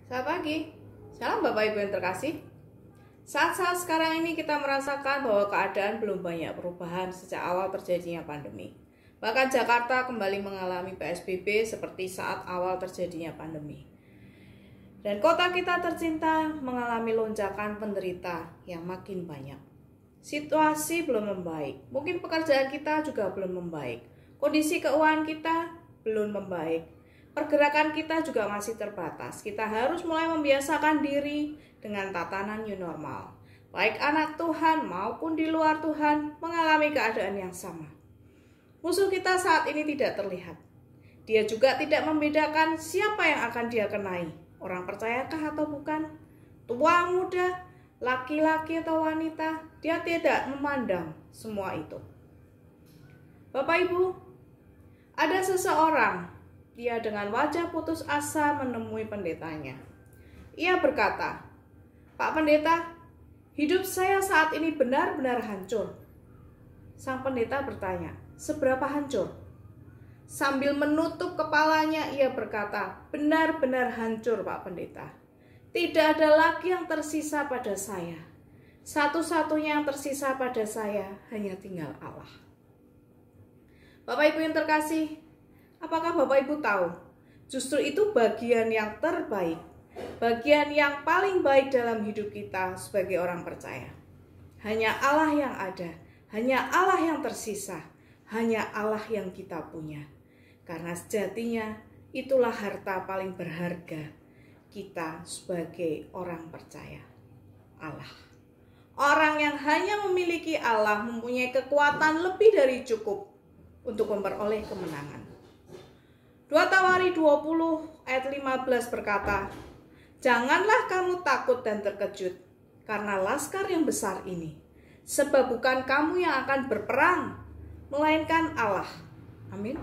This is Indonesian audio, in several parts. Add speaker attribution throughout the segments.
Speaker 1: Selamat pagi, salam Bapak Ibu yang terkasih. Saat-saat sekarang ini kita merasakan bahwa keadaan belum banyak perubahan sejak awal terjadinya pandemi. Bahkan Jakarta kembali mengalami PSBB seperti saat awal terjadinya pandemi. Dan kota kita tercinta mengalami lonjakan penderita yang makin banyak. Situasi belum membaik, mungkin pekerjaan kita juga belum membaik. Kondisi keuangan kita belum membaik. Pergerakan kita juga masih terbatas. Kita harus mulai membiasakan diri dengan tatanan new normal. Baik anak Tuhan maupun di luar Tuhan mengalami keadaan yang sama. Musuh kita saat ini tidak terlihat. Dia juga tidak membedakan siapa yang akan dia kenai. Orang percayakah atau bukan? Tua, muda, laki-laki atau wanita, dia tidak memandang semua itu. Bapak Ibu, ada seseorang, dia dengan wajah putus asa menemui pendetanya. Ia berkata, "Pak Pendeta, hidup saya saat ini benar-benar hancur." Sang pendeta bertanya, "Seberapa hancur?" Sambil menutup kepalanya, ia berkata, "Benar-benar hancur, Pak Pendeta. Tidak ada lagi yang tersisa pada saya. Satu-satunya yang tersisa pada saya hanya tinggal Allah." Bapak Ibu yang terkasih, apakah Bapak Ibu tahu? Justru itu bagian yang terbaik, bagian yang paling baik dalam hidup kita sebagai orang percaya. Hanya Allah yang ada, hanya Allah yang tersisa, hanya Allah yang kita punya. Karena sejatinya itulah harta paling berharga kita sebagai orang percaya, Allah. Orang yang hanya memiliki Allah mempunyai kekuatan lebih dari cukup untuk memperoleh kemenangan. 2 Tawari 20 ayat 15 berkata, "Janganlah kamu takut dan terkejut karena laskar yang besar ini, sebab bukan kamu yang akan berperang, melainkan Allah." Amin.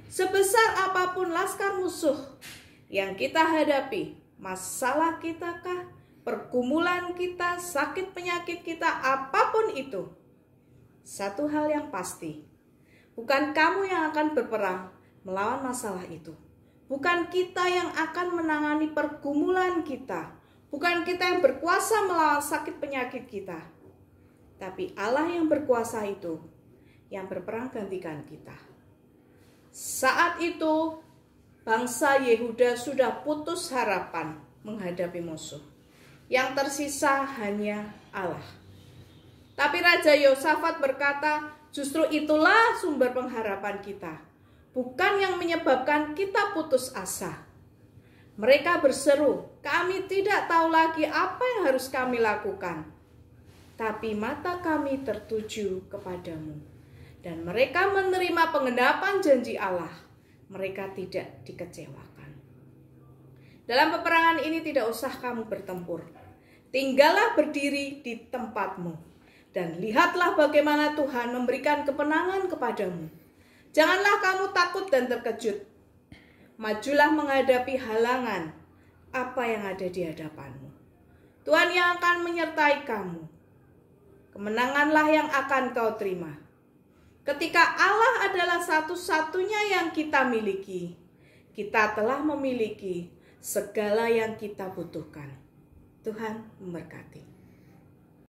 Speaker 1: Sebesar apapun laskar musuh yang kita hadapi, masalah kita kah, pergumulan kita, sakit penyakit kita, apapun itu, satu hal yang pasti, bukan kamu yang akan berperang melawan masalah itu. Bukan kita yang akan menangani pergumulan kita. Bukan kita yang berkuasa melawan sakit penyakit kita. Tapi Allah yang berkuasa itu yang berperang gantikan kita. Saat itu bangsa Yehuda sudah putus harapan menghadapi musuh. Yang tersisa hanya Allah. Tapi Raja Yosafat berkata, justru itulah sumber pengharapan kita. Bukan yang menyebabkan kita putus asa. Mereka berseru, "Kami tidak tahu lagi apa yang harus kami lakukan. Tapi mata kami tertuju kepadamu." Dan mereka menerima penggenapan janji Allah. Mereka tidak dikecewakan. Dalam peperangan ini tidak usah kamu bertempur. Tinggallah berdiri di tempatmu. Dan lihatlah bagaimana Tuhan memberikan kemenangan kepadamu. Janganlah kamu takut dan terkejut. Majulah menghadapi halangan apa yang ada di hadapanmu. Tuhan yang akan menyertai kamu. Kemenanganlah yang akan kau terima. Ketika Allah adalah satu-satunya yang kita miliki, kita telah memiliki segala yang kita butuhkan. Tuhan memberkati.